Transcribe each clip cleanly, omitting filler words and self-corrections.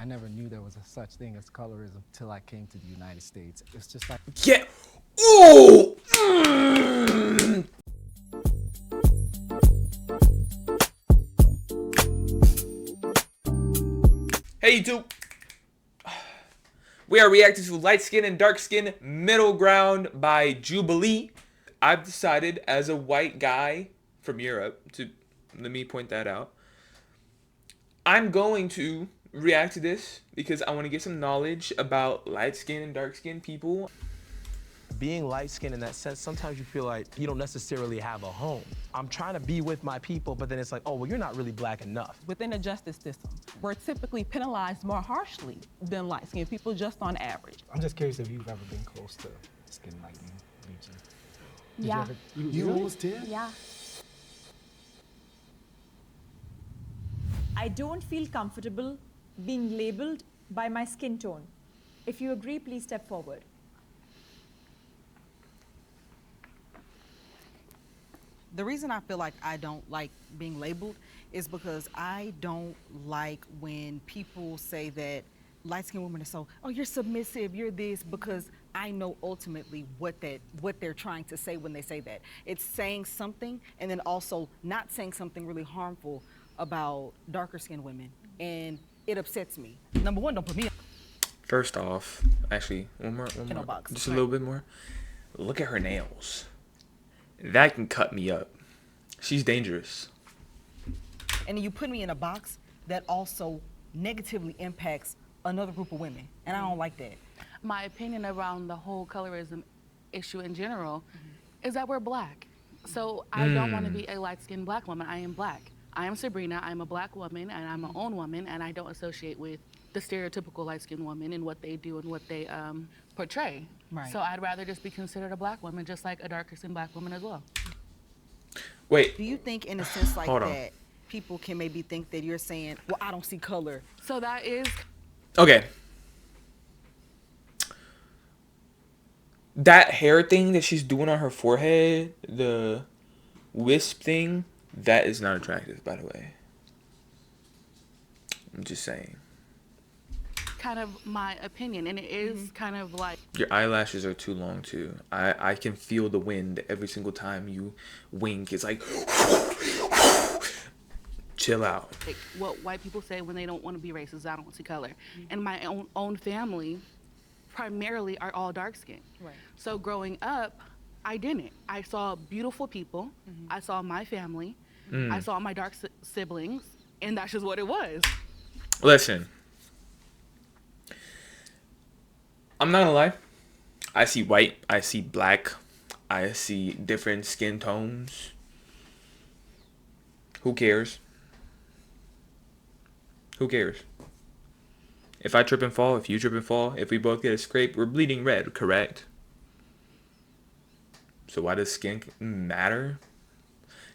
I never knew there was a such thing as colorism till I came to the United States. It's just like, Yeah. Ooh. Hey YouTube. We are reacting to Light Skin and Dark Skin Middle Ground by Jubilee. I've decided as a white guy from Europe to, let me point that out, I'm going to react to this because I want to get some knowledge about light skin and dark skin people. Being light-skinned in that sense, sometimes you feel like you don't necessarily have a home. I'm trying to be with my people, but then it's like, oh, well, you're not really black enough. Within the justice system, we're typically penalized more harshly than light-skinned people just on average. I'm just curious if you've ever been close to skin lightening, bleaching. Yeah. You almost did? Yeah. I don't feel comfortable being labeled by my skin tone. If you agree, please step forward. The reason I feel like I don't like being labeled is because I don't like when people say that light-skinned women are so, oh, you're submissive, you're this, because I know ultimately what they're trying to say when they say that. It's saying something and then also not saying something really harmful about darker-skinned women, and it upsets me. Number one, don't put me. First off, actually, one more, box. just a little bit more. Look at her nails. That can cut me up. She's dangerous. And then you put me in a box that also negatively impacts another group of women, and I don't like that. My opinion around the whole colorism issue in general is that we're black. So I don't want to be a light-skinned black woman. I am black. I am Sabrina. I'm a black woman, and I'm my own woman, and I don't associate with the stereotypical light-skinned woman and what they do and what they portray. Right. So I'd rather just be considered a black woman, just like a darker-skinned black woman as well. Wait. Do you think in a sense like Hold on. that, people can maybe think that you're saying, well, I don't see color? So that is... Okay. That hair thing that she's doing on her forehead, the wisp thing, that is not attractive, by the way. I'm just saying. kind of my opinion, and it is kind of like... Your eyelashes are too long, too. I can feel the wind every single time you wink. It's like... Chill out. Like what white people say when they don't want to be racist, I don't see color. And my own family primarily are all dark skinned. Right. So growing up, I didn't. I saw beautiful people. I saw my family. I saw my dark siblings, and that's just what it was. Listen. I'm not gonna lie. I see white. I see black. I see different skin tones. Who cares? Who cares? If I trip and fall, if you trip and fall, if we both get a scrape, we're bleeding red, correct? So why does skin matter?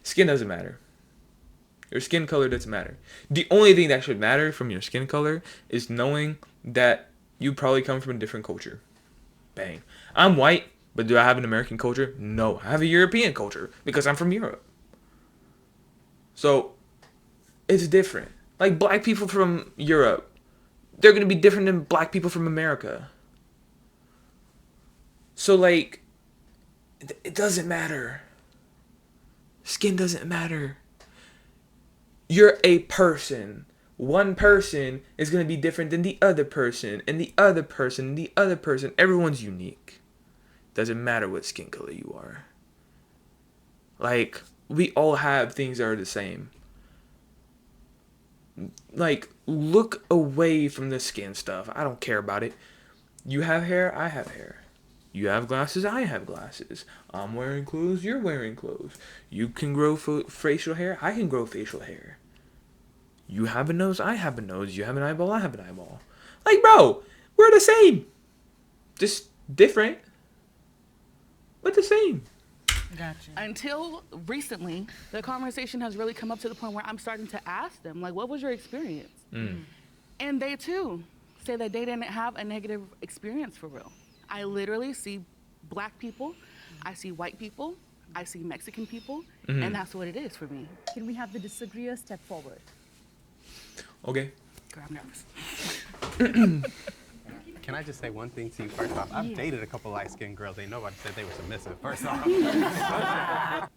Skin doesn't matter. Your skin color doesn't matter. The only thing that should matter from your skin color is knowing that you probably come from a different culture. Bang. I'm white, but do I have an American culture? No, I have a European culture because I'm from Europe. So it's different. Like black people from Europe, they're going to be different than black people from America. So like, it doesn't matter. Skin doesn't matter. You're a person. One person is going to be different than the other person, and the other person, and the other person. Everyone's unique. Doesn't matter what skin color you are. Like, we all have things that are the same. Like, look away from the skin stuff. I don't care about it. You have hair, I have hair. You have glasses, I have glasses. I'm wearing clothes, you're wearing clothes. You can grow facial hair, I can grow facial hair. You have a nose, I have a nose. You have an eyeball, I have an eyeball. Like, bro, we're the same. Just different, but the same. Gotcha. Until recently, the conversation has really come up to the point where I'm starting to ask them, like, what was your experience? And they too say that they didn't have a negative experience for real. I literally see black people, I see white people, I see Mexican people, and that's what it is for me. Can we have the disagreeer step forward? Okay. Girl, I'm nervous. Can I just say one thing to you first off? I've dated a couple light-skinned girls. Ain't nobody said they were submissive, first off.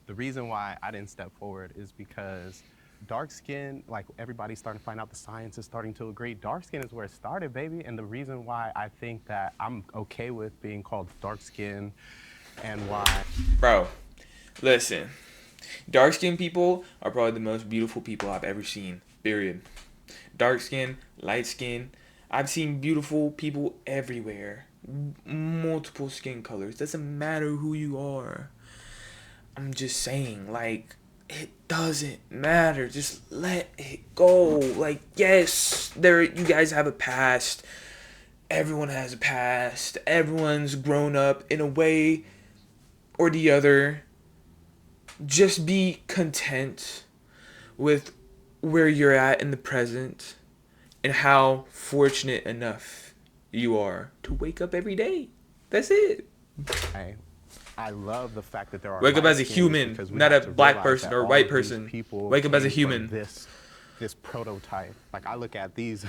The reason why I didn't step forward is because dark skin, like everybody's starting to find out, the science is starting to agree. Dark skin is where it started, baby. And the reason why I think that I'm okay with being called dark skin and why. Bro, listen. Dark-skinned people are probably the most beautiful people I've ever seen, period. Dark skin, light skin. I've seen beautiful people everywhere. Multiple skin colors. Doesn't matter who you are. I'm just saying, like, it doesn't matter. Just let it go. Like, yes, you guys have a past. Everyone has a past. Everyone's grown up in a way or the other. Just be content with where you're at in the present and how fortunate enough you are to wake up every day. That's it. I love the fact that there are Wake up as a light-skins human, because we not have a to black realize person that or a all white of these person. people Wake up as a came from human. This prototype. Like, I look at these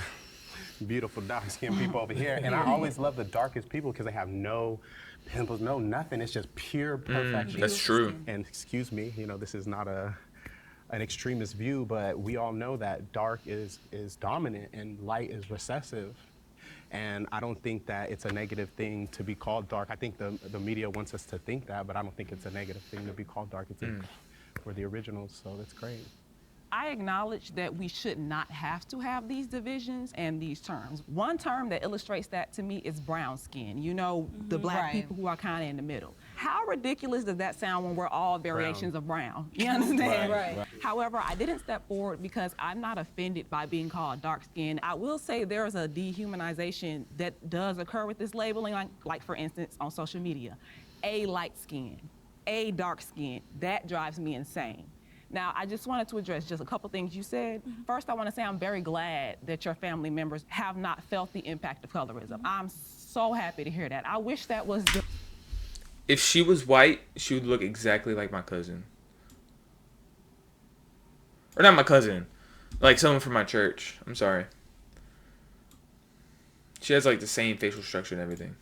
beautiful dark-skinned people over here, and I always love the darkest people because they have no pimples, no nothing. It's just pure perfection. That's true. And excuse me, this is not an extremist view, but we all know that dark is dominant and light is recessive. And I don't think that it's a negative thing to be called dark. I think the media wants us to think that, but I don't think it's a negative thing to be called dark. We're the originals, so that's great. I acknowledge that we should not have to have these divisions and these terms. One term that illustrates that to me is brown skin. The black Right. people who are kind of in the middle. How ridiculous does that sound when we're all variations of brown? You understand? Right. However, I didn't step forward because I'm not offended by being called dark skin. I will say there's a dehumanization that does occur with this labeling, like for instance, on social media. A light skin, a dark skin, that drives me insane. Now, I just wanted to address just a couple things you said. First, I want to say I'm very glad that your family members have not felt the impact of colorism. I'm so happy to hear that. I wish that was the... If she was white, she would look exactly like my cousin. Or not my cousin. Like someone from my church. I'm sorry. She has like the same facial structure and everything.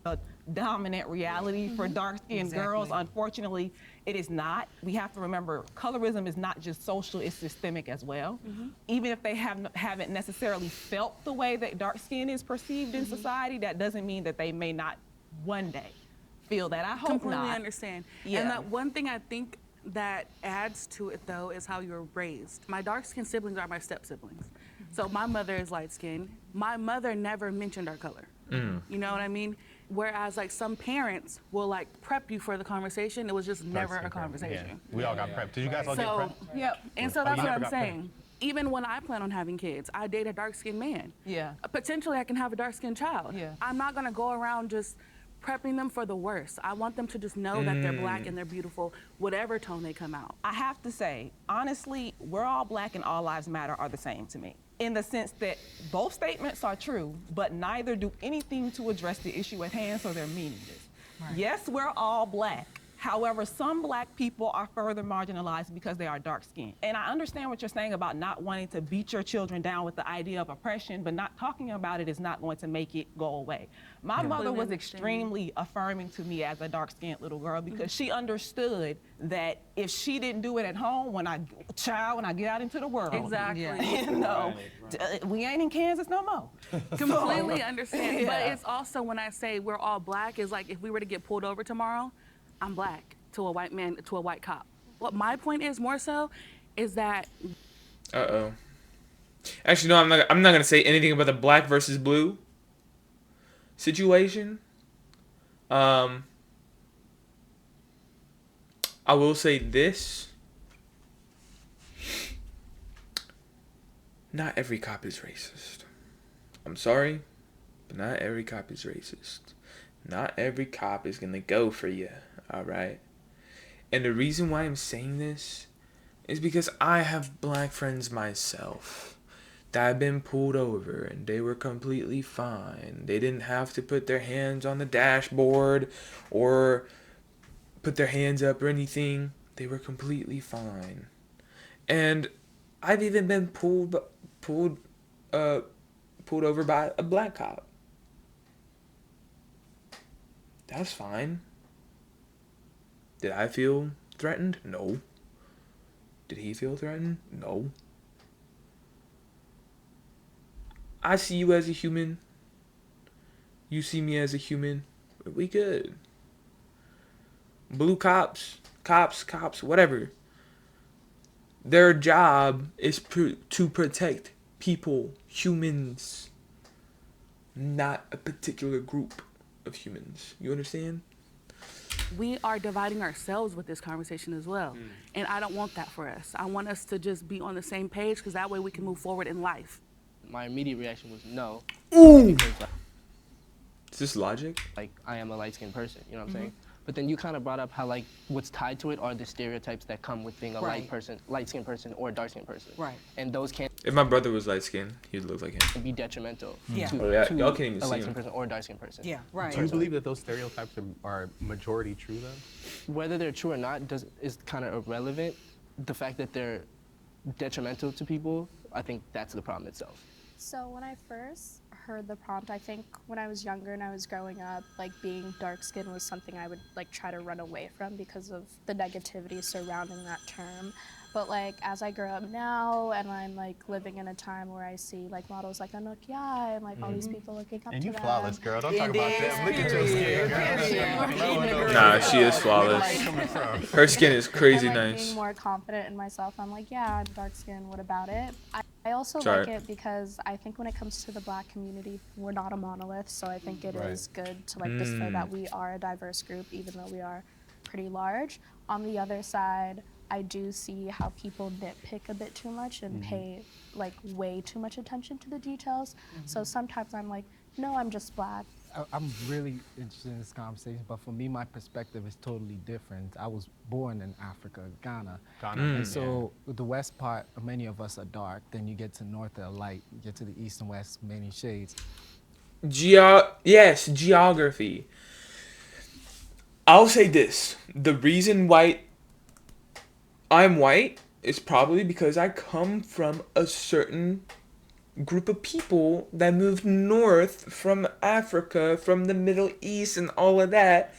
a dominant reality for dark-skinned girls. Unfortunately, it is not. We have to remember colorism is not just social, it's systemic as well. Even if they haven't necessarily felt the way that dark skin is perceived in society, that doesn't mean that they may not one day feel that. I hope Completely not. understand. Yeah. And that one thing I think that adds to it, though, is how you were raised. My dark-skinned siblings are my step-siblings. So my mother is light-skinned. My mother never mentioned our color. You know what I mean? Whereas, like, some parents will, like, prep you for the conversation. It was just never a conversation. Yeah. We all got prepped. Did you guys all get So, prepped? Yep. and so Oh, that's you what never I'm got saying. Even when I plan on having kids, I date a dark-skinned man. Yeah. Potentially, I can have a dark-skinned child. Yeah. I'm not gonna go around just prepping them for the worst. I want them to just know that they're black and they're beautiful, whatever tone they come out. I have to say, honestly, we're all black and all lives matter are the same to me. In the sense that both statements are true, but neither do anything to address the issue at hand, so they're meaningless. Yes, we're all black. However, some black people are further marginalized because they are dark skinned. And I understand what you're saying about not wanting to beat your children down with the idea of oppression, but not talking about it is not going to make it go away. My mother was extremely affirming to me as a dark skinned little girl because she understood that if she didn't do it at home, when I get out into the world, Exactly. you know, we ain't in Kansas no more. Completely understand. But Yeah. it's also when I say we're all black, is like if we were to get pulled over tomorrow, I'm black to a white man, to a white cop. What my point is more so is that Actually, no, I'm not gonna say anything about the black versus blue situation. I will say this. Not every cop is racist. I'm sorry, but not every cop is racist. Not every cop is gonna go for you, alright? And the reason why I'm saying this is because I have black friends myself that have been pulled over and they were completely fine. They didn't have to put their hands on the dashboard or put their hands up or anything. They were completely fine. And I've even been pulled pulled over by a black cop. That's fine. Did I feel threatened? No. Did he feel threatened? No. I see you as a human. You see me as a human. We good. Blue cops, whatever. Their job is to protect people, humans, not a particular group of humans. You understand? We are dividing ourselves with this conversation as well. And I don't want that for us. I want us to just be on the same page because that way we can move forward in life. My immediate reaction was no. Ooh! Because, Is this logic? like, I am a light-skinned person, you know what I'm saying? But then you kind of brought up how, like, what's tied to it are the stereotypes that come with being a light-skinned person or a dark-skinned person. Right. And those can't If my brother was light skinned, he'd look like him. be detrimental Yeah. to, Oh, yeah, to y'all can't even a see light-skinned him. person or a dark-skinned person. Yeah, right. Do you believe that those stereotypes are majority true, though? Whether they're true or not is kind of irrelevant. The fact that they're detrimental to people, I think that's the problem itself. So when I first heard the prompt, I think when I was younger and I was growing up, like being dark skinned was something I would like try to run away from because of the negativity surrounding that term. But like as I grow up now and I'm like living in a time where I see like models like Anouk Yai and like all these people looking up And to you them. flawless, girl. Don't talk about them. Look at your skin, girl. Nah, she is flawless. Her skin is crazy and, like, nice. Being more confident in myself, I'm like, yeah, I'm dark skinned. What about it? I also Sorry. like it because I think when it comes to the Black community, we're not a monolith. So I think it is good to like display that we are a diverse group, even though we are pretty large. On the other side, I do see how people nitpick a bit too much and pay like way too much attention to the details. So sometimes I'm like, no, I'm just Black. I'm really interested in this conversation, but for me, my perspective is totally different. I was born in Africa, Ghana. And so the west part, many of us are dark. Then you get to north, they're light. You get to the east and west, many shades. Yes, geography. I'll say this. The reason I'm white is probably because I come from a certain group of people that moved north from Africa, from the Middle East and all of that,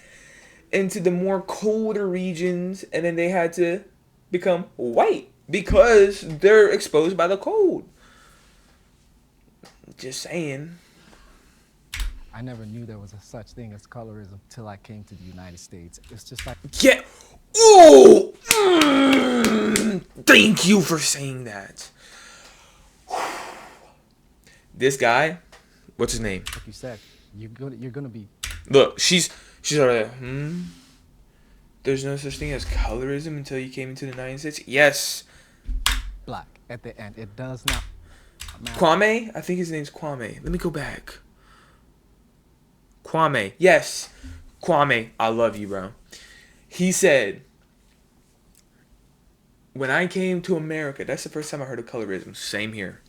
into the more colder regions, and then they had to become white because they're exposed by the cold. Just saying. I never knew there was a such thing as colorism till I came to the United States. It's just like, Yeah. Oh! Thank you for saying that. This guy, what's his name? like you said, you're gonna be Look, she's already there's no such thing as colorism until you came into the United States. Yes. Black at the end. It does not matter. Kwame? I think his name's Kwame. Let me go back. Kwame. Yes. Kwame, I love you, bro. He said, when I came to America, that's the first time I heard of colorism. Same here.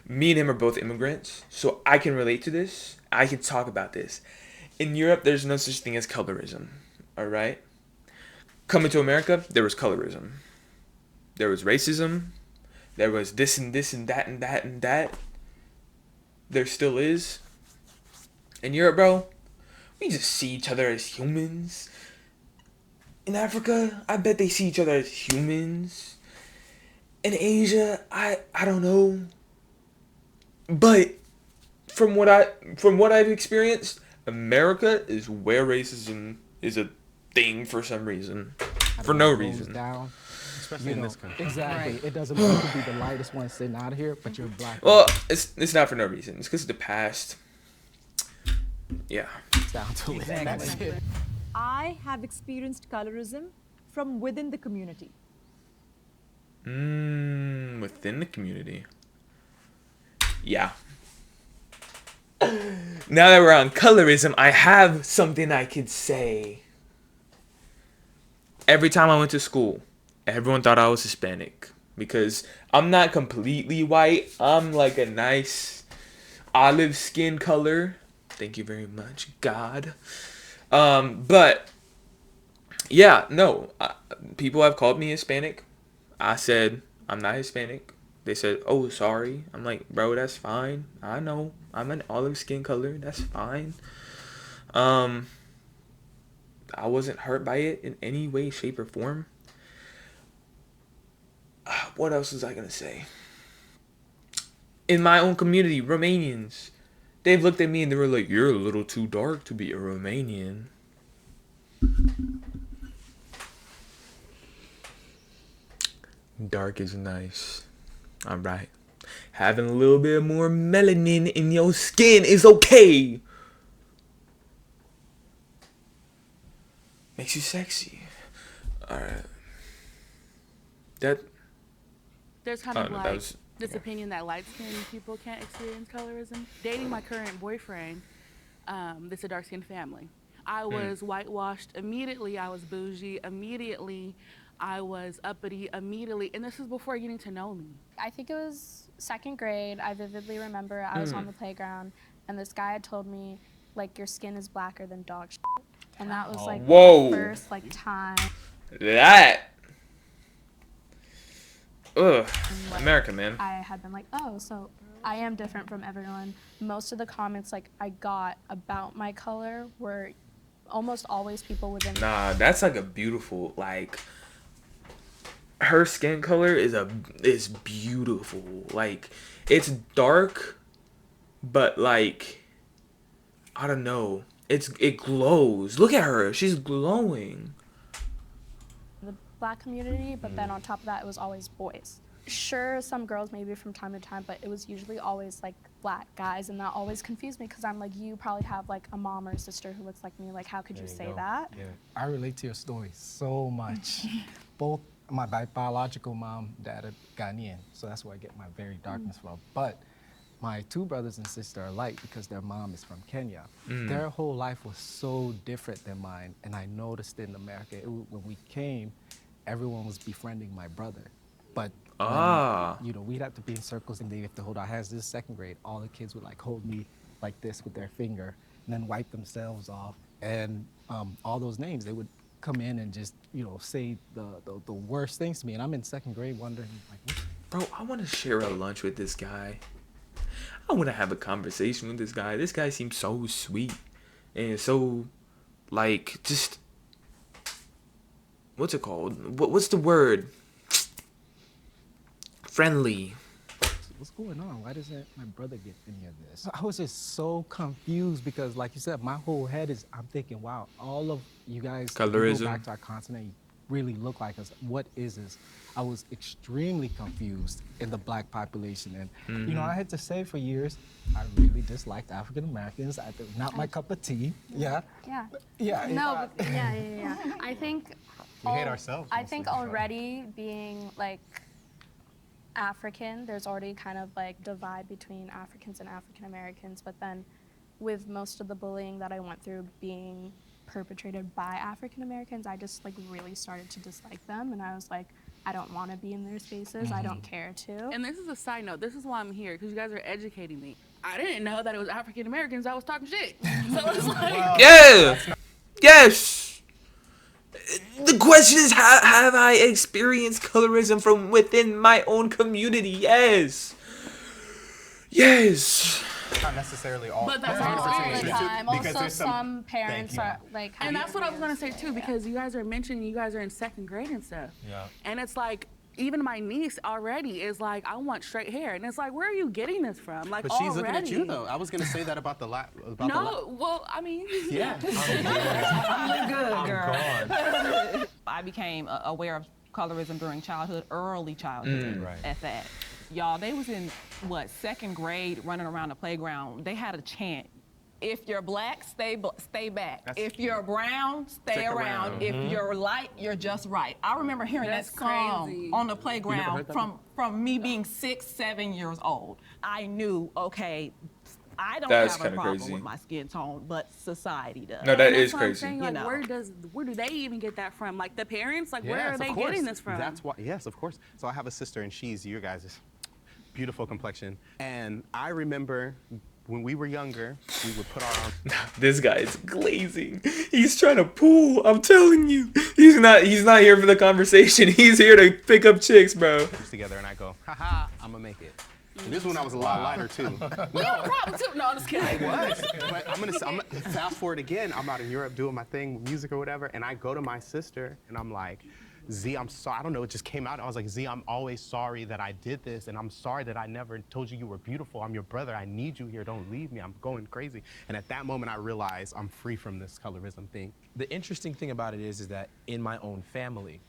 Me and him are both immigrants, so I can relate to this. I can talk about this. In Europe, there's no such thing as colorism. All right? Coming to America, there was colorism. There was racism. There was this and this and that and that and that. There still is. In Europe, bro, we just see each other as humans. In Africa, I bet they see each other as humans. In Asia, I don't know. But from what I've experienced, America is where racism is a thing for some reason. For no reason. Down, Especially in this country. Exactly. It doesn't mean you can be the lightest one sitting out of here, but you're Black. Well, it's not for no reason. It's because of the past. Yeah. It's down to it. That's it. I have experienced colorism from within the community. Within the community. Yeah. Now that we're on colorism, I have something I could say. Every time I went to school, everyone thought I was Hispanic because I'm not completely white. I'm like a nice olive skin color. Thank you very much, God. But yeah, no. People have called me Hispanic. I said I'm not Hispanic. They said, "Oh, sorry." I'm like, "Bro, that's fine. I know. I'm an olive skin color. That's fine." I wasn't hurt by it in any way, shape, or form. What else was I gonna say? In my own community, Romanians, they've looked at me and they were like, "You're a little too dark to be a Romanian." Dark is nice. Alright. Having a little bit more melanin in your skin is okay. Makes you sexy. Alright. There's kind of like this opinion that light-skinned people can't experience colorism. Dating my current boyfriend, it's a dark-skinned family. I was whitewashed immediately. I was bougie immediately. I was uppity immediately. And this is before getting to know me. I think it was 2nd grade. I vividly remember I was on the playground and this guy had told me, like, your skin is blacker than dog shit. And that was like the first like time. That. Ugh. America, man. I had been like, oh, so I am different from everyone. Most of the comments like I got about my color were almost always people within. Nah, that's like a beautiful, like, her skin color is beautiful. Like, it's dark, but like, I don't know. It glows. Look at her. She's glowing. The black community, but then on top of that, it was always boys. Sure, some girls maybe from time to time, but it was usually always like black guys, and that always confused me because I'm like, you probably have like a mom or a sister who looks like me. Like, how could you say that? Yeah, I relate to your story so much. Both my biological mom, dad are Ghanaian, so that's where I get my very darkness from. But my 2 brothers and sister are light because their mom is from Kenya. Their whole life was so different than mine, and I noticed in America, when we came, everyone was befriending my brother. But you know, we'd have to be in circles and they'd have to hold our hands. This is 2nd grade. All the kids would like hold me like this with their finger and then wipe themselves off. And all those names, they would come in and just, you know, say the worst things to me. And I'm in 2nd grade wondering, like, bro, I want to share a lunch with this guy. I want to have a conversation with this guy. This guy seems so sweet and so, like, just, what's it called? What's the word? Friendly. what's going on? Why doesn't my brother get any of this? I was just so confused because, like you said, my whole head is, I'm thinking, wow, all of you guys go back to our continent, you really look like us. What is this? I was extremely confused in the black population. And, you know, I had to say for years, I really disliked African Americans. Not my cup of tea. Yeah. Yeah. Yeah. No, but yeah. I think we hate ourselves. I think already being like African, there's already kind of like divide between Africans and African Americans, but then with most of the bullying that I went through being perpetrated by African Americans, I just like really started to dislike them, and I was like, I don't want to be in their spaces. I don't care to. And this is a side note. This is why I'm here, because you guys are educating me. I didn't know that it was African Americans that was talking shit. So it's like, yeah, yes. The question is, have I experienced colorism from within my own community? Yes. Yes. Not necessarily all. But that's Not all the okay. time. Because Also, there's some parents are like. And that's what I was gonna say too, because you guys are mentioning you guys are in 2nd grade and stuff. Yeah. And it's like, even my niece already is like, I want straight hair, and it's like, where are you getting this from? Like, But she's looking at you though. I was gonna say that about the well, I mean, yeah. I'm good, girl. Gone. I became aware of colorism during childhood, early childhood, Right. at that. Y'all, they was in, 2nd grade running around the playground. They had a chant. If you're black, stay back. If you're brown, stay around. If you're light, you're just right. I remember hearing That's that song crazy. on the playground from me being 6, 7 years old. I knew, okay, I don't That's have a kinda problem crazy. with my skin tone, but society does. No, that that's is what I'm crazy. saying, like, You know. where do they even get that from? Like the parents, like where Yes, are of they course. getting this from? That's why. Yes, of course. So I have a sister, and she's your guys' beautiful complexion. And I remember when we were younger, we would put our arms This guy is glazing. He's trying to pull. I'm telling you. He's not here for the conversation. He's here to pick up chicks, bro. together, and I go, haha, I'm gonna make it. And this one I was a lot lighter too. No problem too. No, I'm just kidding. I was, but I'm gonna fast forward again. I'm out in Europe doing my thing, music or whatever, and I go to my sister and I'm like, Z, I'm sorry. I don't know. It just came out. I was like, Z, I'm always sorry that I did this, and I'm sorry that I never told you you were beautiful. I'm your brother. I need you here. Don't leave me. I'm going crazy. And at that moment, I realized I'm free from this colorism thing. The interesting thing about it is that in my own family,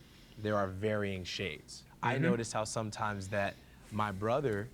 there are varying shades. I noticed how sometimes that my brother,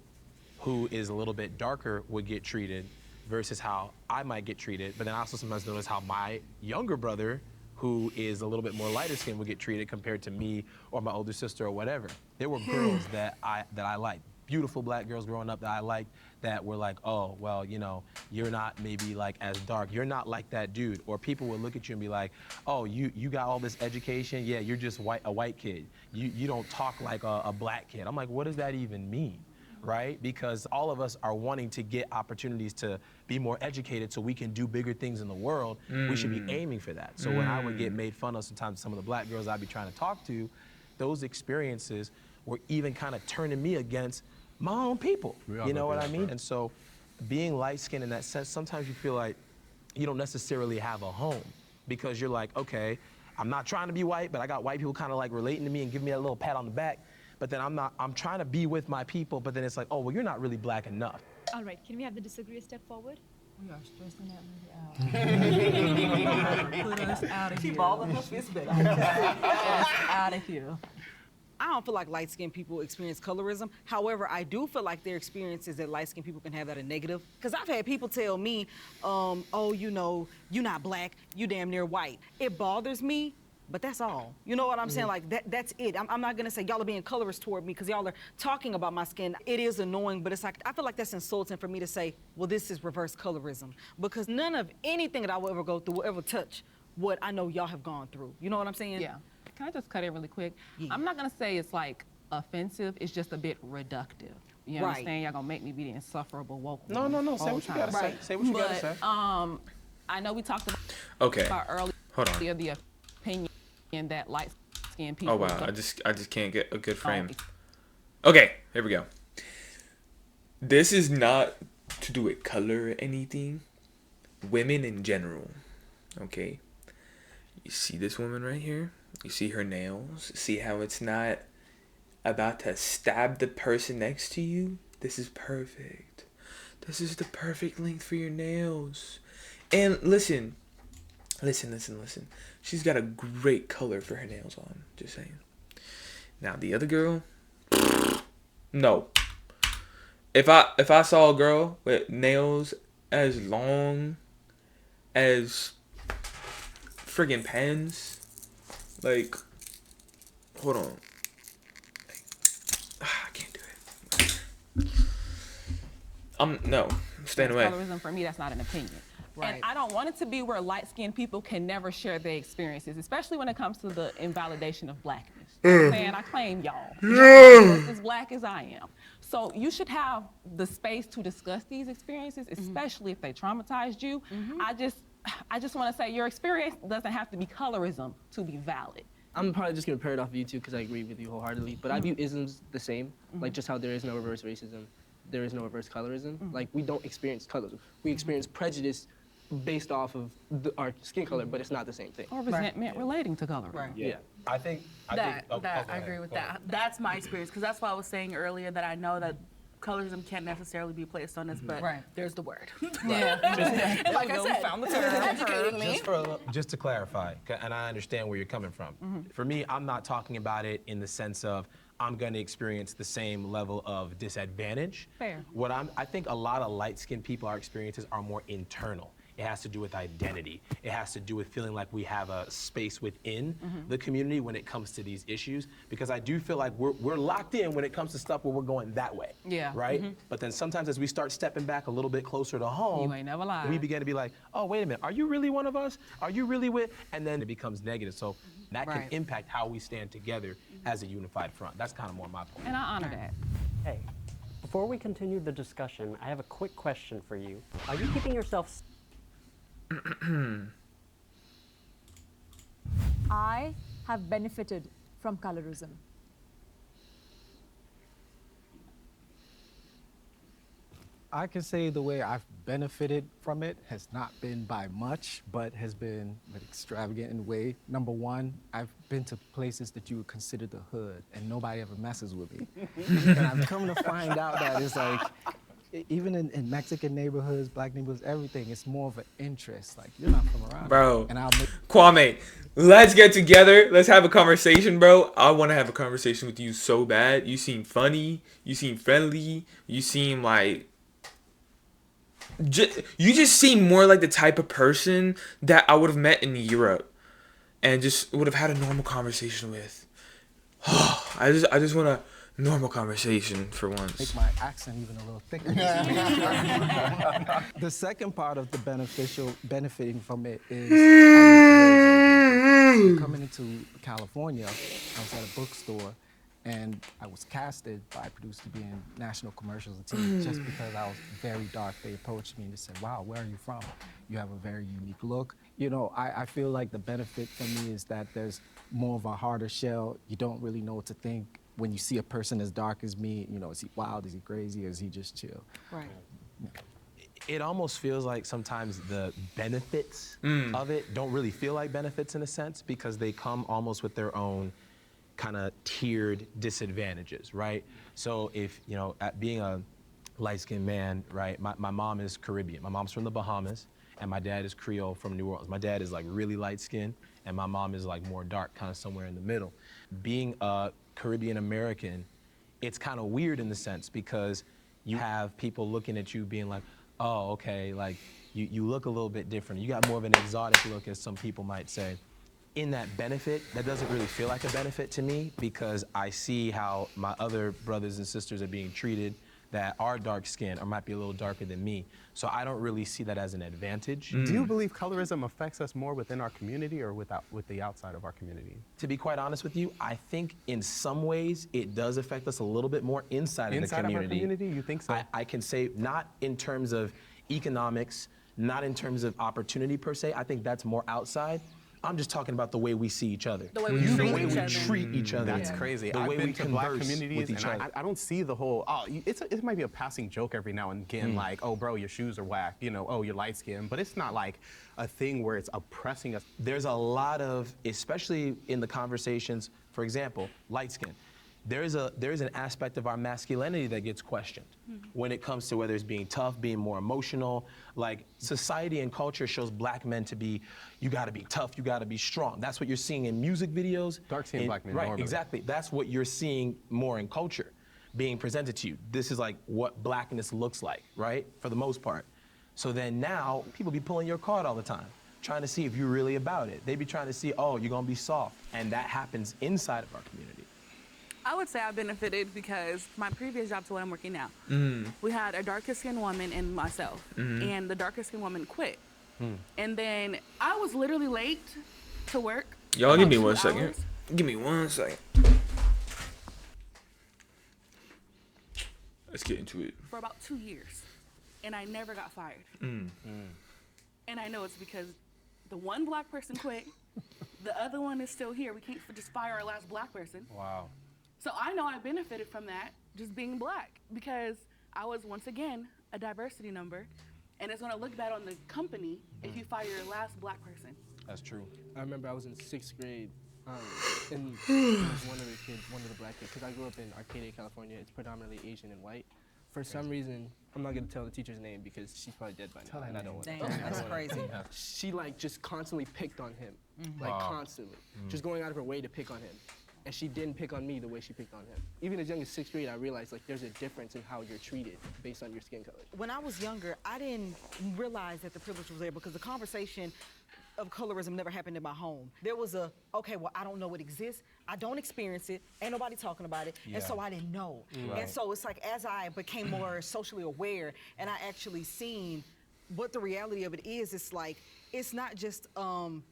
who is a little bit darker, would get treated versus how I might get treated. But then I also sometimes notice how my younger brother, who is a little bit more lighter skinned, would get treated compared to me or my older sister or whatever. There were girls that I liked, beautiful black girls growing up that I liked, that were like, oh, well, you know, you're not maybe like as dark. You're not like that dude. Or people would look at you and be like, oh, you got all this education. Yeah, you're just a white kid. You don't talk like a black kid. I'm like, what does that even mean? Right? Because all of us are wanting to get opportunities to be more educated so we can do bigger things in the world. We should be aiming for that. So when I would get made fun of sometimes some of the black girls I'd be trying to talk to, those experiences were even kind of turning me against my own people. You know what I mean? And so being light-skinned in that sense, sometimes you feel like you don't necessarily have a home because you're like, okay, I'm not trying to be white, but I got white people kind of like relating to me and giving me a little pat on the back. But then I'm trying to be with my people, but then it's like, oh, well, you're not really black enough. All right, can we have the disagree step forward? We are stressing that lady out. Put us out of here. She balling her fist back. Get us out of here. I don't feel like light-skinned people experience colorism. However, I do feel like their experiences that light-skinned people can have that are negative. Because I've had people tell me, oh, you know, you're not black, you damn near white. It bothers me, but that's all. You know what I'm saying? Like, that's it. I'm not gonna say y'all are being colorist toward me because y'all are talking about my skin. It is annoying, but it's like, I feel like that's insulting for me to say, well, this is reverse colorism. Because none of anything that I will ever go through will ever touch what I know y'all have gone through. You know what I'm saying? Yeah. Can I just cut in really quick? Yeah. I'm not gonna say it's like offensive, it's just a bit reductive. You Right. understand? Y'all gonna make me be the insufferable woke No. woman Say all what you the gotta time. say. Say what you gotta say. I know we talked Okay. about earlier Hold on. the opinion that light-skinned people. Oh wow, I just can't get a good frame. Okay, here we go. This is not to do with color or anything. Women in general. Okay. You see this woman right here? You see her nails? See how it's not about to stab the person next to you? This is perfect. This is the perfect length for your nails. And listen. She's got a great color for her nails on. Just saying. Now the other girl, no. If I saw a girl with nails as long as friggin' pens, like, hold on. I can't do it. No, I'm staying away. Colorism for me, that's not an opinion. Right. And I don't want it to be where light-skinned people can never share their experiences, especially when it comes to the invalidation of blackness. You know what I'm saying? I claim y'all. You're just as black as I am. So you should have the space to discuss these experiences, especially if they traumatized you. I just want to say your experience doesn't have to be colorism to be valid. I'm probably just gonna pair it off of you two because I agree with you wholeheartedly. But I view isms the same, like just how there is no reverse racism, there is no reverse colorism. Like we don't experience colorism. We experience prejudice based off of our skin color, but it's not the same thing. Or resentment relating to colorism. Right. Yeah. I think I agree with that. That's my experience because that's why I was saying earlier that I know that colorism can't necessarily be placed on us, but there's the word. Yeah. And like I said, found the educating me. Just to clarify, and I understand where you're coming from. For me, I'm not talking about it in the sense of I'm going to experience the same level of disadvantage. Fair. I think a lot of light-skinned people, our experiences are more internal. It has to do with identity. It has to do with feeling like we have a space within the community when it comes to these issues. Because I do feel like we're locked in when it comes to stuff where we're going that way. Yeah. Right? But then sometimes as we start stepping back a little bit closer to home, You ain't never lied. we begin to be like, oh, wait a minute, are you really one of us? Are you really with? And then it becomes negative. So that can impact how we stand together as a unified front. That's kind of more my point. And I honor that. Hey, before we continue the discussion, I have a quick question for you. Are you keeping yourself... I have benefited from colorism. I can say the way I've benefited from it has not been by much, but has been an extravagant way. Number one, I've been to places that you would consider the hood, and nobody ever messes with me. And I've come to find out that it's like, even in Mexican neighborhoods, black neighborhoods, everything, it's more of an interest. Like, you're not from around Bro, here. And I'll make Kwame, let's get together. Let's have a conversation, bro. I want to have a conversation with you so bad. You seem funny. You seem friendly. You seem like... you just seem more like the type of person that I would have met in Europe and just would have had a normal conversation with. I just want a normal conversation for once. make my accent even a little thicker. The second part of the benefiting from it is coming into California. I was at a bookstore, and I was casted by a producer to be in national commercials and TV just because I was very dark. They approached me and they said, "Wow, where are you from? You have a very unique look." You know, I feel like the benefit for me is that there's more of a harder shell. You don't really know what to think when you see a person as dark as me. You know, is he wild? Is he crazy? Or is he just chill? Right. It almost feels like sometimes the benefits of it don't really feel like benefits in a sense, because they come almost with their own kind of tiered disadvantages, right? So if, you know, at being a light-skinned man, right, my mom is Caribbean. My mom's from the Bahamas, and my dad is Creole from New Orleans. My dad is like really light-skinned, and my mom is like more dark, kind of somewhere in the middle. Being a Caribbean American, it's kind of weird in the sense because you have people looking at you being like, oh, okay, like you look a little bit different. You got more of an exotic look, as some people might say. In that benefit, that doesn't really feel like a benefit to me, because I see how my other brothers and sisters are being treated that are dark skinned or might be a little darker than me. So I don't really see that as an advantage. Do you believe colorism affects us more within our community or with the outside of our community? To be quite honest with you, I think in some ways it does affect us a little bit more inside of the community. Inside of our community, you think so? I can say not in terms of economics, not in terms of opportunity per se. I think that's more outside. I'm just talking about the way we see each other. The way we treat each other. That's crazy. The I've way been we to black converse communities, with each and other. I don't see the whole, it might be a passing joke every now and again, like, oh, bro, your shoes are whack, you know, oh, you're light skinned, but it's not like a thing where it's oppressing us. There's a lot of, especially in the conversations, for example, light skin. There's an aspect of our masculinity that gets questioned when it comes to whether it's being tough, being more emotional. Like, society and culture shows black men to be, you gotta be tough, you gotta be strong. That's what you're seeing in music videos. Dark-skinned black men. Right, normally. exactly. That's what you're seeing more in culture being presented to you. This is like what blackness looks like, right? For the most part. So then now, people be pulling your card all the time, trying to see if you're really about it. They be trying to see, oh, you're gonna be soft. And that happens inside of our community. I would say I benefited because my previous job to what I'm working now, we had a darker skinned woman and myself, and the darker skinned woman quit. And then I was literally late to work. Y'all give me about 2 1 second. hours Give me 1 second. Let's get into it. for about 2 years, and I never got fired. And I know it's because the one black person quit, the other one is still here. We can't just fire our last black person. Wow. So I know I benefited from that, just being black, because I was, once again, a diversity number, and it's gonna look bad on the company if you fire your last black person. That's true. I remember I was in 6th grade, and there was one of the black kids, because I grew up in Arcadia, California. It's predominantly Asian and white. For some reason, I'm not gonna tell the teacher's name because she's probably dead by now, and I don't want to. Damn, that's crazy. She like just constantly picked on him, like constantly, just going out of her way to pick on him. And she didn't pick on me the way she picked on him. Even as young as 6th grade, I realized like there's a difference in how you're treated based on your skin color. When I was younger, I didn't realize that the privilege was there because the conversation of colorism never happened in my home. There was okay, well, I don't know it exists. I don't experience it. Ain't nobody talking about it. And so I didn't know. And so it's like as I became more socially aware and I actually seen what the reality of it is, it's like, it's not just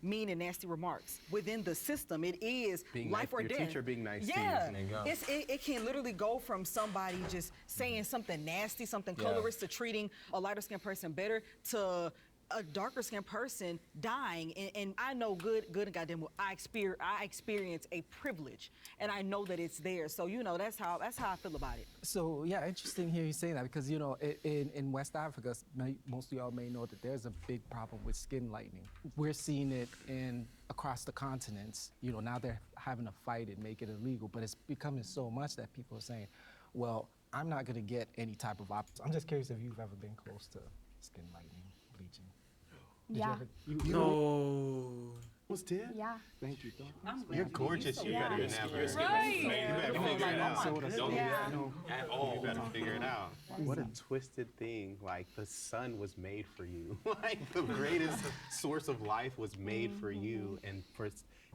mean and nasty remarks. Within the system, it is being life or your death. teacher being nice yeah. to you. It can literally go from somebody just saying something nasty, something colorist, to treating a lighter skinned person better, to a darker skinned person dying, and I know good and goddamn well I experience a privilege, and I know that it's there. So that's how I feel about it. So yeah, interesting hear you say that because in West Africa, most of y'all may know that there's a big problem with skin lightening. We're seeing it across the continents. Now they're having to fight it, make it illegal, but it's becoming so much that people are saying, well, I'm not gonna get any type of I'm just curious if you've ever been close to skin lightening, bleaching. Yeah. No. Was did? Yeah. Thank you. You're gorgeous. You Yeah. better never. Right. You better figure it out. Don't Don't Yeah. at all. You better figure it out. What a twisted thing. Like the sun was made for you. Like the greatest source of life was made for you, and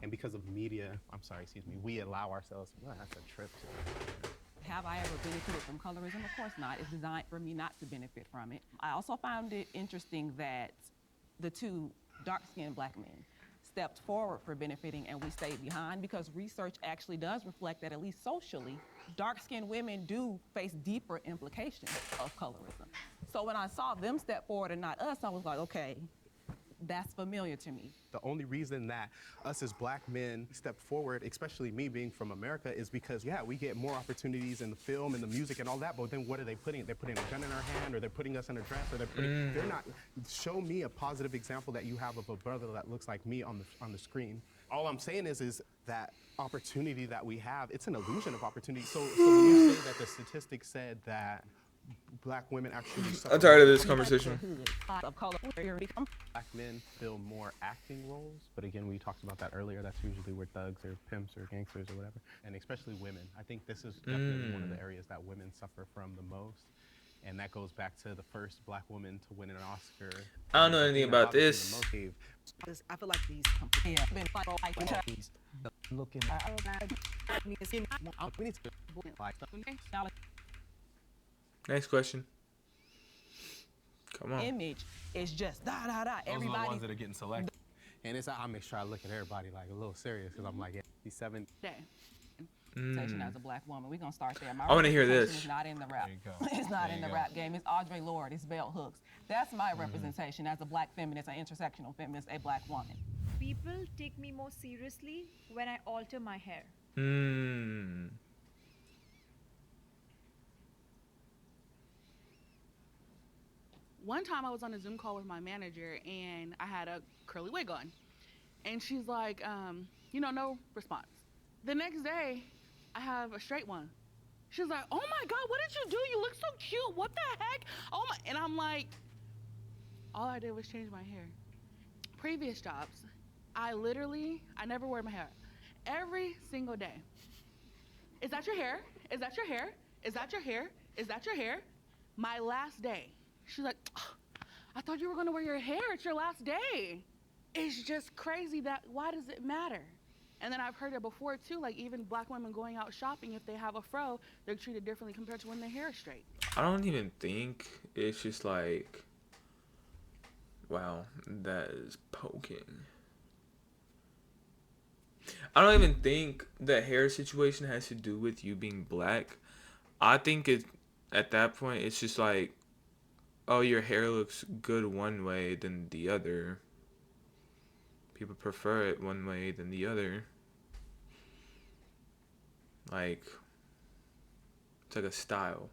because of media. I'm sorry. Excuse me. We allow ourselves. Well, that's a trip. Have I ever benefited from colorism? Of course not. It's designed for me not to benefit from it. I also found it interesting that the two dark-skinned black men stepped forward for benefiting and we stayed behind, because research actually does reflect that, at least socially, dark-skinned women do face deeper implications of colorism. So when I saw them step forward and not us, I was like, okay, that's familiar to me. The only reason that us as black men step forward, especially me being from America, is because, we get more opportunities in the film and the music and all that, but then what are they putting? They're putting a gun in our hand, or they're putting us in a dress, or they're not. Show me a positive example that you have of a brother that looks like me on the screen. All I'm saying is that opportunity that we have, it's an illusion of opportunity. So when you say that the statistics said that black women actually suffer. I'm tired of this conversation. Of color. Black men fill more acting roles, but again, we talked about that earlier. That's usually where thugs or pimps or gangsters or whatever, and especially women. I think this is definitely one of the areas that women suffer from the most, and that goes back to the first black woman to win an Oscar. I don't know anything about this. I feel like these Looking Next question. Come on. Image is just da da da. Those are the Everybody. ones that are getting selected. And I make sure I look at everybody like a little serious, because I'm like, he's 7. Day. Representation as a black woman. We're gonna start there. My I wanna hear representation this. Is not in the rap. There you go. It's not There in you the go. rap game. It's Audre Lorde. It's bell hooks. That's my representation as a black feminist, an intersectional feminist, a black woman. People take me more seriously when I alter my hair. One time I was on a Zoom call with my manager and I had a curly wig on. And she's like, no response. The next day, I have a straight one. She's like, oh my God, what did you do? You look so cute. What the heck? Oh my, and I'm like, all I did was change my hair. Previous jobs, I never wear my hair. Every single day. Is that your hair? Is that your hair? Is that your hair? Is that your hair? My last day. She's like, I thought you were gonna wear your hair. It's your last day. It's just crazy why does it matter? And then I've heard it before too, like even black women going out shopping, if they have a fro, they're treated differently compared to when their hair is straight. I don't even think it's just like, wow, that is poking. I don't even think the hair situation has to do with you being black. I think at that point, it's just like, oh, your hair looks good one way than the other. People prefer it one way than the other. Like, it's like a style.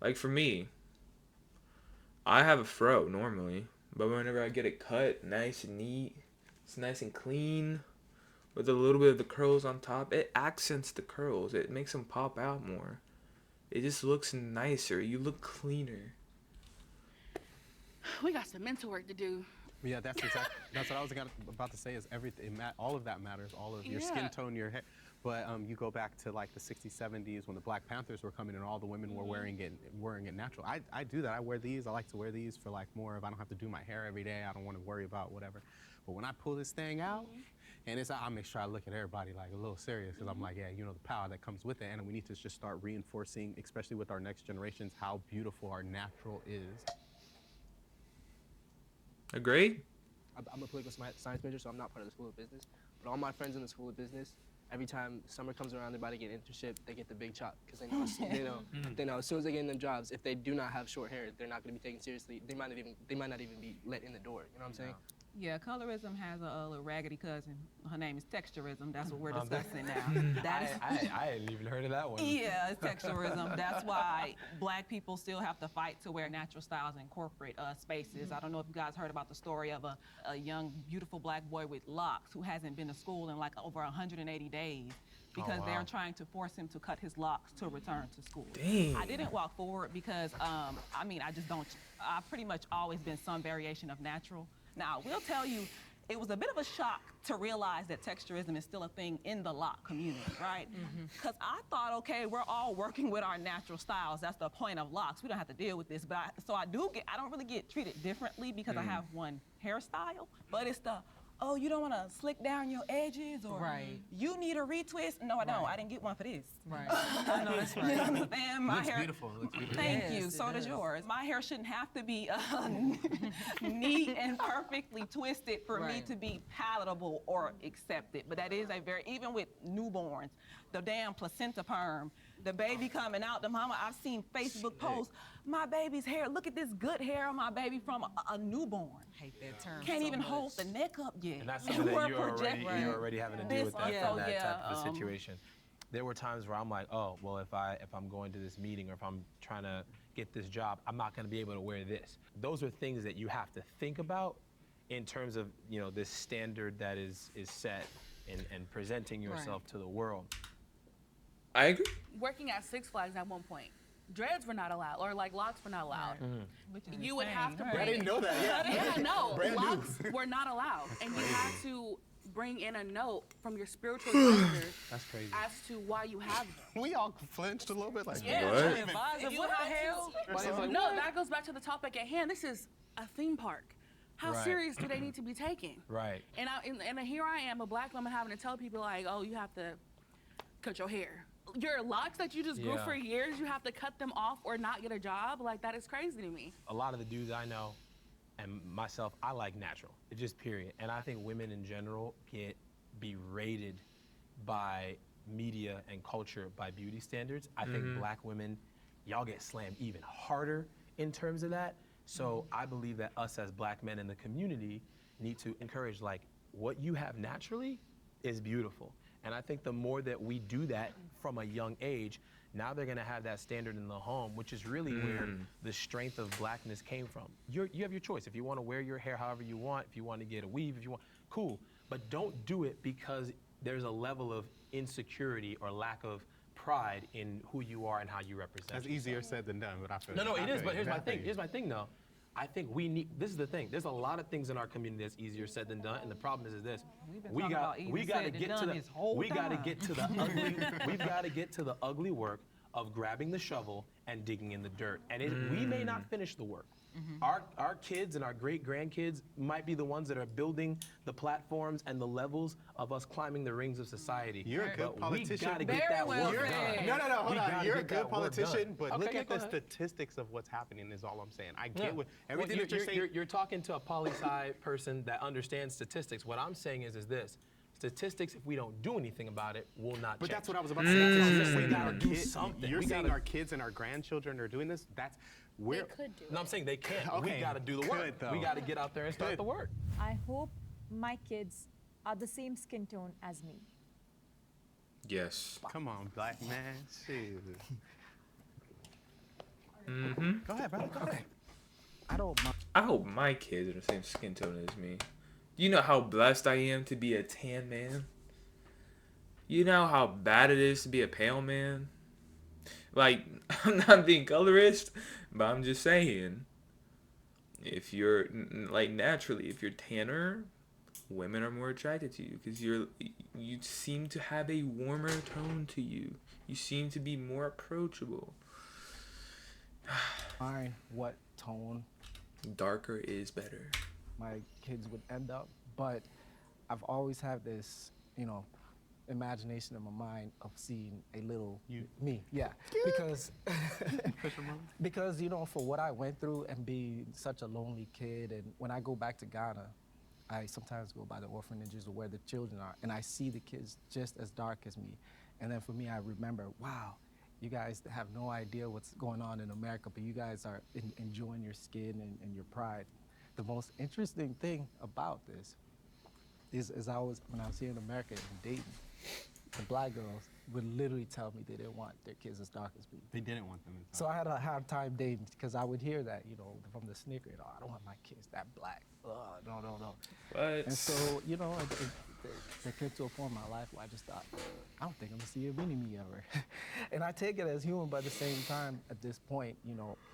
Like for me, I have a fro normally, but whenever I get it cut nice and neat, it's nice and clean, with a little bit of the curls on top, it accents the curls. It makes them pop out more. It just looks nicer. You look cleaner. We got some mental work to do. Yeah, that's what I was about to say. Is everything? All of that matters. All of your skin tone, your hair. But you go back to like the 60s, 70s when the Black Panthers were coming and all the women were wearing it natural. I do that. I wear these. I like to wear these for like more of, I don't have to do my hair every day. I don't want to worry about whatever. But when I pull this thing out, and I make sure I look at everybody like a little serious, because I'm like, yeah, the power that comes with it, and we need to just start reinforcing, especially with our next generations, how beautiful our natural is. Agreed? I'm a political science major, so I'm not part of the School of Business. But all my friends in the School of Business, Every time summer comes around, they're about to get an internship, they get the big chop because they know as soon as they get in them jobs, if they do not have short hair, they're not going to be taken seriously. They might not even be let in the door. You know what I'm saying? Yeah, colorism has a little raggedy cousin. Her name is texturism. That's what we're discussing now. I hadn't even heard of that one. Yeah, it's texturism. That's why black people still have to fight to wear natural styles and incorporate spaces. I don't know if you guys heard about the story of a young, beautiful black boy with locks who hasn't been to school in like over 180 days because they're trying to force him to cut his locks to return to school. Dang. I didn't walk forward because, I mean, I just don't, I've pretty much always been some variation of natural. Now, I will tell you, it was a bit of a shock to realize that texturism is still a thing in the lock community, right? Because I thought, okay, we're all working with our natural styles. That's the point of locks. We don't have to deal with this. But I don't really get treated differently because I have one hairstyle. But it's the, oh, you don't want to slick down your edges, or you need a retwist. No, I don't. I didn't get one for this. Right. I know that's right. You understand? My hair. Beautiful. It looks beautiful. Thank you. So does yours. My hair shouldn't have to be neat and perfectly twisted for me to be palatable or accepted. But that is even with newborns, the damn placenta perm, the baby coming out, the mama, I've seen Facebook posts, my baby's hair, look at this good hair on my baby from a newborn. I hate that term. Can't so even much. hold the neck up yet. And that's something that you're already having to deal with that, Yeah, that yeah, type of a situation. There were times where I'm like, oh, well, if I'm going to this meeting or if I'm trying to get this job, I'm not going to be able to wear this. Those are things that you have to think about in terms of, you know, this standard that is set and presenting yourself to the world. I agree. Working at Six Flags at one point, dreads were not allowed, or like locks were not allowed. You would have to bring. I didn't know that. Yeah, no, locks were not allowed, and you had to bring in a note from your spiritual director. That's crazy. As to why you have them. We all flinched a little bit, like, Yeah. what? You had to, no, that goes back to the topic at hand. This is a theme park. How serious do they need to be taken? Right. And here I am, a black woman, having to tell people like, oh, you have to cut your hair. Your locks that you just grew for years, you have to cut them off or not get a job. Like, that is crazy to me. A lot of the dudes I know, and myself, I like natural. It's just period. And I think women in general get berated by media and culture by beauty standards. I think black women, y'all get slammed even harder in terms of that. So I believe that us as black men in the community need to encourage, like, what you have naturally is beautiful. And I think the more that we do that from a young age, now they're gonna have that standard in the home, which is really where the strength of blackness came from. You have your choice. If you wanna wear your hair however you want, if you wanna get a weave, if you want, cool. But don't do it because there's a level of insecurity or lack of pride in who you are and how you represent That's yourself. easier said than done, but I feel No, it is, but here's my thing. thing. Here's my thing though. I think we need, this is the thing, there's a lot of things in our community that's easier said than done, and the problem is this. We gotta get to the ugly work of grabbing the shovel and digging in the dirt. And we may not finish the work. Our kids and our great grandkids might be the ones that are building the platforms and the levels of us climbing the rings of society. You're a good politician. We gotta get that work done. No, hold on. You're a good politician, but Okay, look at the go ahead. statistics of what's happening is all I'm saying. I get what everything Well, that you're saying. You're talking to a poli-sci person that understands statistics. What I'm saying is this. Statistics, if we don't do anything about it, will not But change. that's what I was about to say. We We gotta do something. You're We saying gotta- our kids and our grandchildren are doing this? That's where. They could do No, I'm saying they can't. Okay, We gotta do the work. though. We gotta get out there and start the work. I hope my kids are the same skin tone as me. Yes. Come on, black man. Shoot. Go ahead, brother. Go ahead. I don't mind. I hope my kids are the same skin tone as me. You know how blessed I am to be a tan man? You know how bad it is to be a pale man? Like, I'm not being colorist, but I'm just saying, if you're, like, naturally, if you're tanner, women are more attracted to you because you seem to have a warmer tone to you. You seem to be more approachable. Mind what tone Darker is better. my kids would end up, but I've always had this, imagination in my mind of seeing a little me, because because for what I went through and being such a lonely kid, and when I go back to Ghana, I sometimes go by the orphanages or where the children are, and I see the kids just as dark as me. And then for me, I remember, wow, you guys have no idea what's going on in America, but you guys are enjoying your skin and your pride. The most interesting thing about this is when I was here in America and dating, the black girls would literally tell me they didn't want their kids as dark as me. They didn't want them as dark. So I had a hard time dating because I would hear that, from the snicker, I don't want my kids that black. No. But And so, there came to a point in my life where I just thought, I don't think I'm gonna see a mini me ever. And I take it as human, but at the same time, at this point,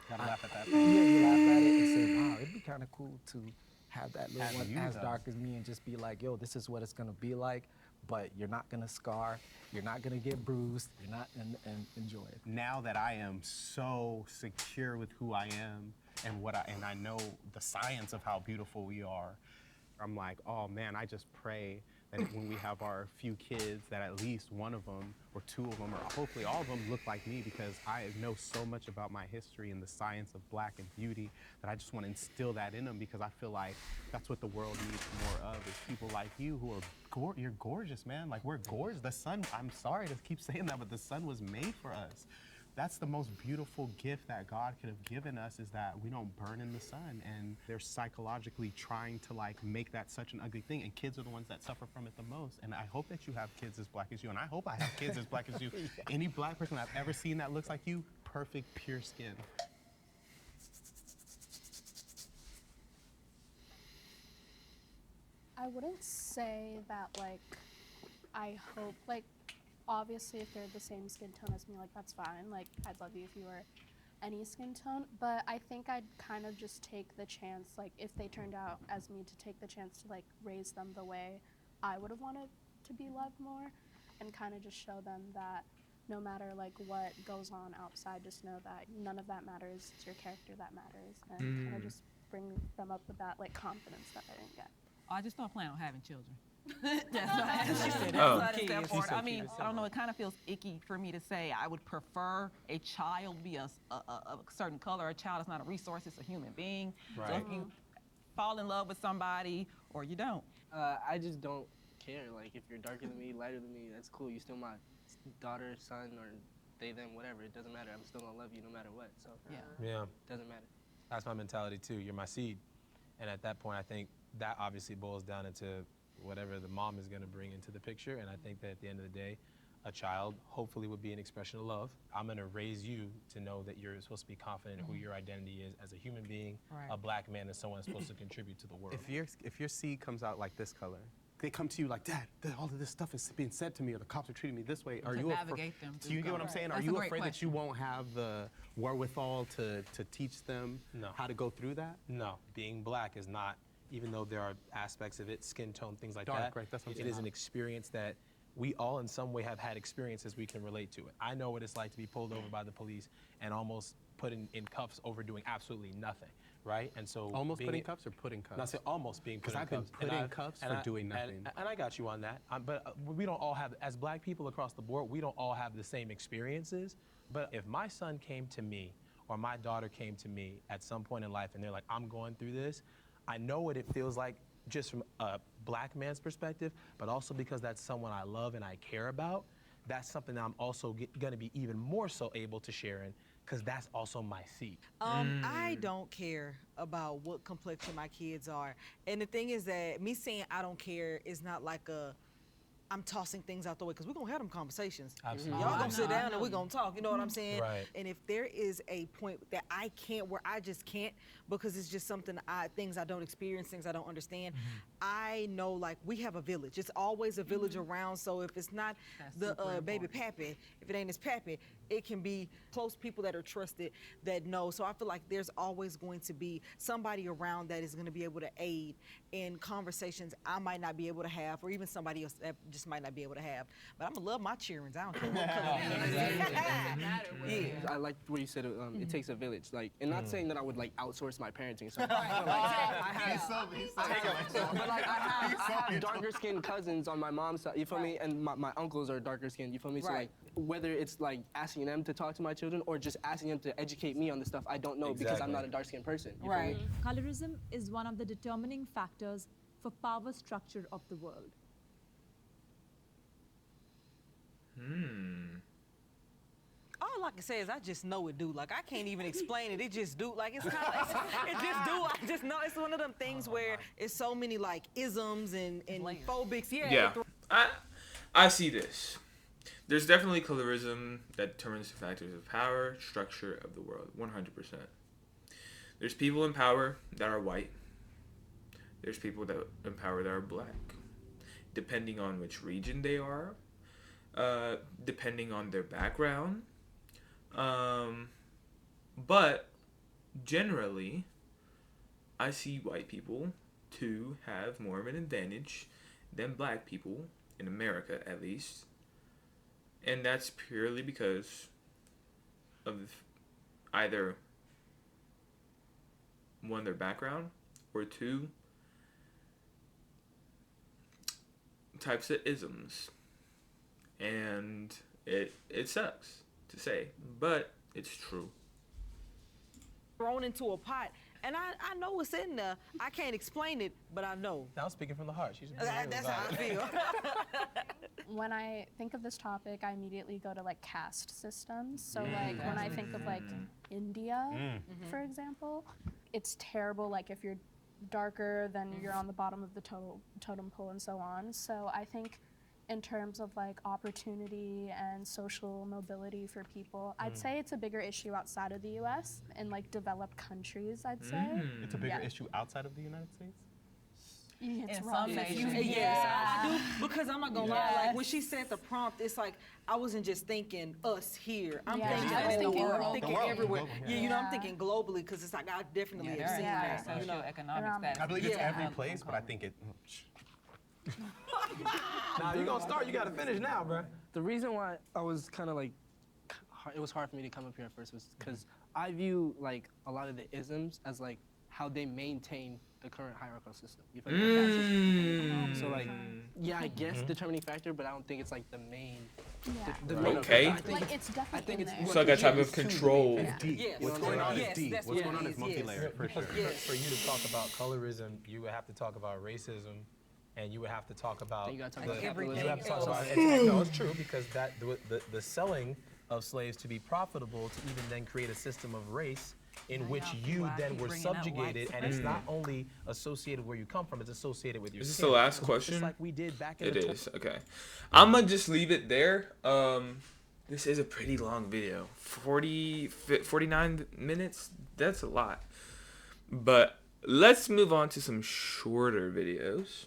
Gotta laugh at that. yeah, you laugh at it and say, wow, it'd be kind of cool to have that little Have one you, as though. dark as me and just be like, yo, this is what it's gonna be like, but you're not gonna scar, you're not gonna get bruised, you're not, and enjoy it. Now that I am so secure with who I am and and I know the science of how beautiful we are, I'm like, oh man, I just pray that when we have our few kids, that at least one of them or two of them, or hopefully all of them, look like me, because I know so much about my history and the science of black and beauty that I just want to instill that in them, because I feel like that's what the world needs more of, is people like you who are, you're gorgeous, man. Like, we're gorgeous. The sun, I'm sorry to keep saying that, but the sun was made for us. That's the most beautiful gift that God could have given us, is that we don't burn in the sun. And they're psychologically trying to make that such an ugly thing. And kids are the ones that suffer from it the most. And I hope that you have kids as black as you. And I hope I have kids as black as you. Yeah. Any black person I've ever seen that looks like you, perfect, pure skin. I wouldn't say that, I hope, obviously if they're the same skin tone as me, that's fine. I'd love you if you were any skin tone, but I think I'd kind of just take the chance, if they turned out as me, to take the chance to, raise them the way I would have wanted to be loved more, and kind of just show them that no matter, what goes on outside, just know that none of that matters. It's your character that matters, and kind of just bring them up with that, confidence that I didn't get. I just don't plan on having children. That's why Oh. that part. I mean, I don't know. It kind of feels icky for me to say I would prefer a child be a certain color. A child is not a resource; it's a human being. Right. So if you fall in love with somebody, or you don't. I just don't care. If you're darker than me, lighter than me, that's cool. You're still my daughter, son, or they, them, whatever. It doesn't matter. I'm still gonna love you no matter what. So Yeah. doesn't matter. That's my mentality too. You're my seed. And at that point, I think that obviously boils down into whatever the mom is going to bring into the picture. And I think that at the end of the day, a child hopefully would be an expression of love. I'm going to raise you to know that you're supposed to be confident in who your identity is as a human being, a black man, and someone that's supposed to contribute to the world. If your seed comes out like this color, they come to you like, Dad, all of this stuff is being said to me, or the cops are treating me this way. Are you navigate them Do you get what I'm saying? Are That's you a great afraid that you question. won't have the wherewithal to teach them how to go through that? No, being black is not, even though there are aspects of it, skin tone, things like Dark, that, right, that's what I'm it saying. is an experience that we all in some way have had experiences we can relate to it. I know what it's like to be pulled over by the police and almost put in cuffs over doing absolutely nothing, right? And so Almost put in cuffs or put in cuffs? No, I said almost being put in cuffs. Because I've been put in cuffs for doing nothing. And I got you on that. But we don't all have, as black people across the board, we don't all have the same experiences. But if my son came to me or my daughter came to me at some point in life and they're like, I'm going through this, I know what it feels like just from a black man's perspective, but also because that's someone I love and I care about. That's something that I'm also going to be even more so able to share in, because that's also my seed. I don't care about what complexion my kids are. And the thing is that me saying I don't care is not like I'm tossing things out the way, because we're going to have them conversations. Absolutely. Y'all going to sit down and we're going to talk, you know what I'm saying? Right. And if there is a point that I can't, where I just can't, because it's just something, things I don't experience, things I don't understand, I know, we have a village. It's always a village around, so if it's not the baby pappy, if it ain't his pappy, it can be close people that are trusted that know. So I feel like there's always going to be somebody around that is going to be able to aid in conversations I might not be able to have, or even somebody else that just might not be able to have. But I'm gonna love my cheerings. I don't care what color it is. I like what you said. It takes a village. And not saying that I would outsource my parenting. So, but I have darker skinned cousins on my mom's side. You feel me? And my uncles are darker skinned. You feel me? So whether it's asking them to talk to my children or just asking them to educate me on the stuff I don't know because I'm not a dark skinned person. You feel me? Colorism is one of the determining factors for power structure of the world? All I can say is I just know it do. Like I can't even explain it. It just do. Like it's kind of it just do. I just know it's one of them things where it's so many like isms and phobics. Yeah. I see this. There's definitely colorism that determines the factors of power, structure of the world, 100%. There's people in power that are white. There's people that in power that are black. Depending on which region they are, depending on their background. But generally, I see white people to have more of an advantage than black people, in America at least. And that's purely because of either one, their background, or two, types of isms. And it sucks to say, but it's true. Thrown into a pot, and I know what's in there. I can't explain it, but I know. Now speaking from the heart. She's That's how I feel. When I think of this topic, I immediately go to like caste systems. So like when I think of like India, for example, it's terrible. Like if you're darker, then you're on the bottom of the totem pole and so on. So I think in terms of like opportunity and social mobility for people, I'd say it's a bigger issue outside of the US, in like developed countries, I'd say. It's a bigger issue outside of the United States? It's In wrong. some If you- nations. Yes, I do, because I'm not gonna lie. Like Yes. when she said the prompt, it's like I wasn't just thinking us here. I'm Yeah. thinking, I was thinking I'm global. thinking The world. everywhere. Global, Yeah, you know, I'm Yeah. thinking globally because it's like I definitely have There seen is that. You know, socioeconomic status. I believe it's Yeah. every place, but I think it. Nah, you gonna start, you gotta finish now, bro. The reason why I was kind of like, it was hard for me to come up here at first was because I view like a lot of the isms as like how they maintain the current hierarchical system. You feel me? The caste system. So like, yeah, I guess determining factor, but I don't think it's like the main. Yeah. The main Okay. effect. I think Like it's definitely in it's there. So like a type of it's too control. deep. It's deep. Yes. What's going on Yes, is deep. that's What's what going on it is is, multi-layered, for sure. For you to talk about colorism, you would have to talk about racism, and you would have to talk about Then you gotta talk the- about everything You have to talk else. about it. No, it's true because that the selling of slaves to be profitable to even then create a system of race in which you then were subjugated, and it's not only associated where you come from, it's associated with your Is this skin. the last question? Just like we did back in It the is, okay. I'm gonna just leave it there. This is a pretty long video. 49 minutes? That's a lot. But let's move on to some shorter videos.